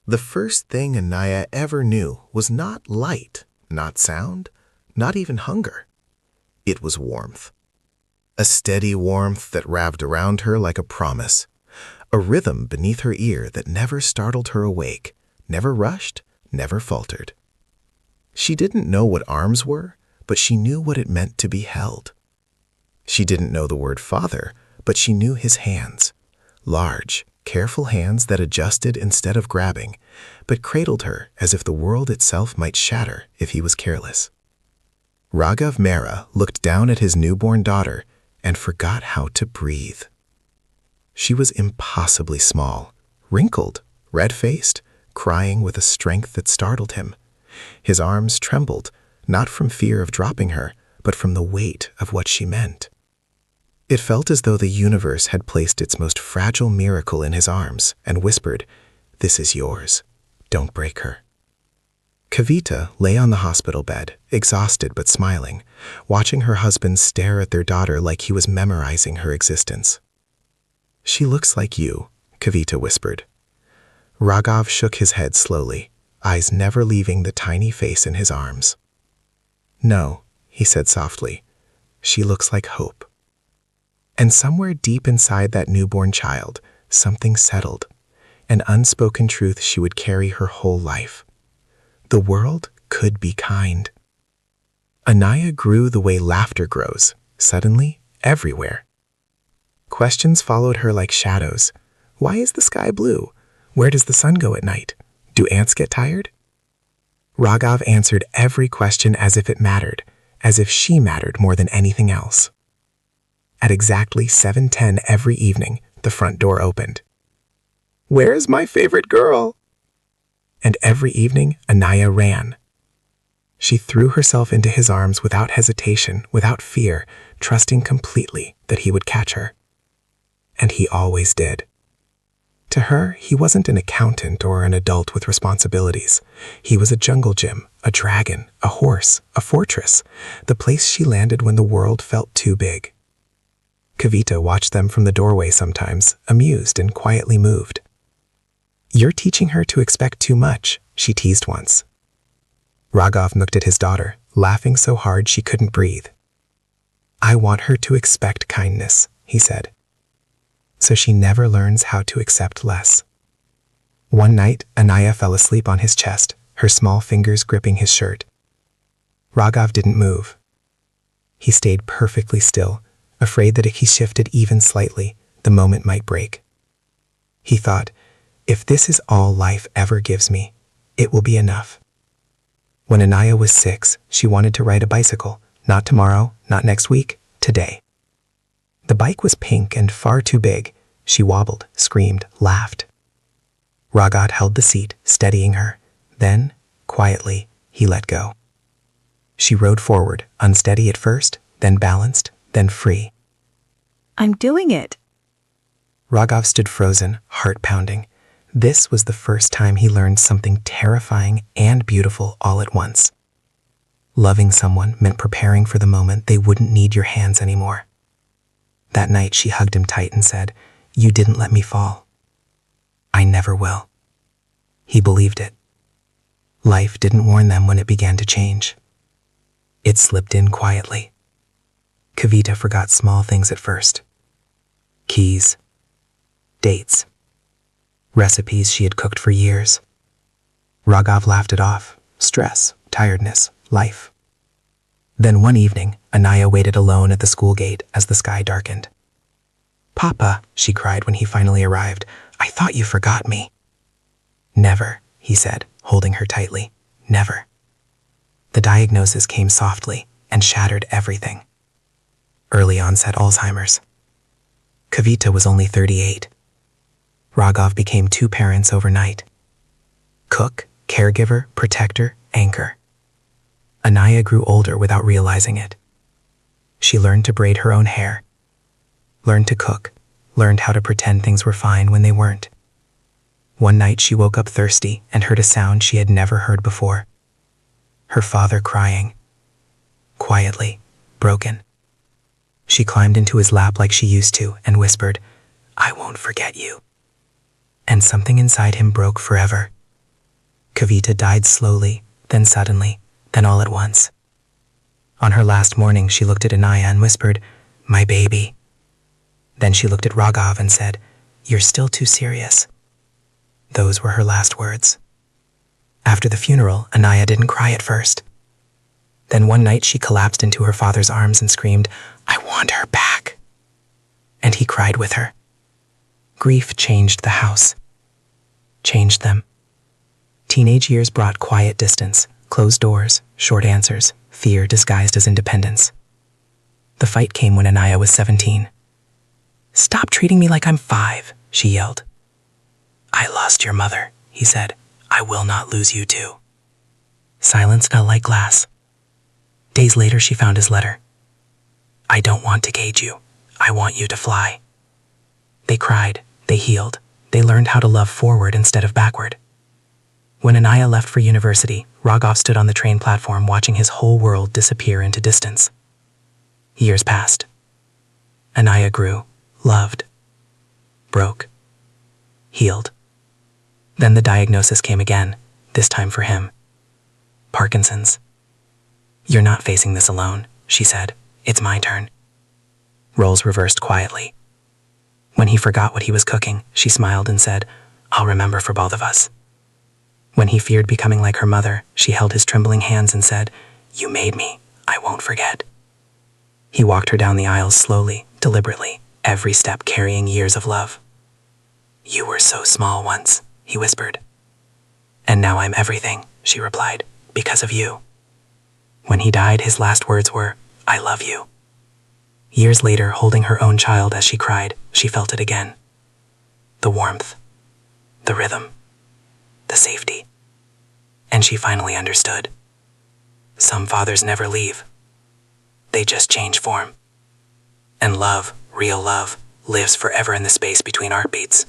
The first thing Anaya ever knew was not light, not sound, not even hunger. It was warmth. A steady warmth that wrapped around her like a promise. A rhythm beneath her ear that never startled her awake, never rushed, never faltered. She didn't know what arms were, but she knew what it meant to be held. She didn't know the word father, but she knew his hands. Large, careful hands that adjusted instead of grabbing, but cradled her as if the world itself might shatter if he was careless. Raghav Mehra looked down at his newborn daughter and forgot how to breathe. She was impossibly small, wrinkled, red-faced, crying with a strength that startled him. His arms trembled, not from fear of dropping her, but from the weight of what she meant. It felt as though the universe had placed its most fragile miracle in his arms and whispered, "This is yours. Don't break her." Kavita lay on the hospital bed, exhausted but smiling, watching her husband stare at their daughter like he was memorizing her existence. "She looks like you," Kavita whispered. Raghav shook his head slowly, eyes never leaving the tiny face in his arms. "No," he said softly, "she looks like hope." And somewhere deep inside that newborn child, something settled, an unspoken truth she would carry her whole life. The world could be kind. Anaya grew the way laughter grows, suddenly, everywhere. Questions followed her like shadows. Why is the sky blue? Where does the sun go at night? Do ants get tired? Raghav answered every question as if it mattered, as if she mattered more than anything else. At exactly 7:10 every evening, the front door opened. "Where's my favorite girl?" And every evening, Anaya ran. She threw herself into his arms without hesitation, without fear, trusting completely that he would catch her. And he always did. To her, he wasn't an accountant or an adult with responsibilities. He was a jungle gym, a dragon, a horse, a fortress, the place she landed when the world felt too big. Kavita watched them from the doorway sometimes, amused and quietly moved. "You're teaching her to expect too much," she teased once. Raghav looked at his daughter, laughing so hard she couldn't breathe. "I want her to expect kindness," he said, "so she never learns how to accept less." One night, Anaya fell asleep on his chest, her small fingers gripping his shirt. Raghav didn't move. He stayed perfectly still, afraid that if he shifted even slightly, the moment might break. He thought, if this is all life ever gives me, it will be enough. When Anaya was 6, she wanted to ride a bicycle, not tomorrow, not next week, today. The bike was pink and far too big. She wobbled, screamed, laughed. Raghav held the seat, steadying her. Then, quietly, he let go. She rode forward, unsteady at first, then balanced, then free. "I'm doing it." Raghav stood frozen, heart pounding. This was the first time he learned something terrifying and beautiful all at once. Loving someone meant preparing for the moment they wouldn't need your hands anymore. That night she hugged him tight and said, "You didn't let me fall. I never will." He believed it. Life didn't warn them when it began to change. It slipped in quietly. Kavita forgot small things at first. Keys, dates, recipes she had cooked for years. Raghav laughed it off. Stress, tiredness, life. Then one evening, Anaya waited alone at the school gate as the sky darkened. "Papa," she cried when he finally arrived, "I thought you forgot me." "Never," he said, holding her tightly. "Never." The diagnosis came softly and shattered everything. Early onset Alzheimer's. Kavita was only 38. Raghav became 2 parents overnight. Cook, caregiver, protector, anchor. Anaya grew older without realizing it. She learned to braid her own hair, learned to cook, learned how to pretend things were fine when they weren't. One night she woke up thirsty and heard a sound she had never heard before. Her father crying. Quietly, broken. She climbed into his lap like she used to and whispered, "I won't forget you." And something inside him broke forever. Kavita died slowly, then suddenly, then all at once. On her last morning, she looked at Anaya and whispered, "My baby." Then she looked at Raghav and said, "You're still too serious." Those were her last words. After the funeral, Anaya didn't cry at first. Then one night she collapsed into her father's arms and screamed, "I want her back." And he cried with her. Grief changed the house. Changed them. Teenage years brought quiet distance, closed doors, short answers, fear disguised as independence. The fight came when Anaya was 17. "Stop treating me like I'm 5, she yelled. "I lost your mother," he said. "I will not lose you too." Silence fell like glass. Days later, she found his letter. "I don't want to cage you. I want you to fly." They cried, they healed, they learned how to love forward instead of backward. When Anaya left for university, Raghav stood on the train platform watching his whole world disappear into distance. Years passed. Anaya grew, loved, broke, healed. Then the diagnosis came again, this time for him. Parkinson's. "You're not facing this alone," she said. "It's my turn." Roles reversed quietly. When he forgot what he was cooking, she smiled and said, "I'll remember for both of us." When he feared becoming like her mother, she held his trembling hands and said, "You made me. I won't forget." He walked her down the aisles slowly, deliberately, every step carrying years of love. "You were so small once," he whispered. "And now I'm everything," she replied, "because of you." When he died, his last words were, "I love you." Years later, holding her own child as she cried, she felt it again. The warmth, the rhythm, the safety. And she finally understood. Some fathers never leave. They just change form. And love, real love, lives forever in the space between heartbeats.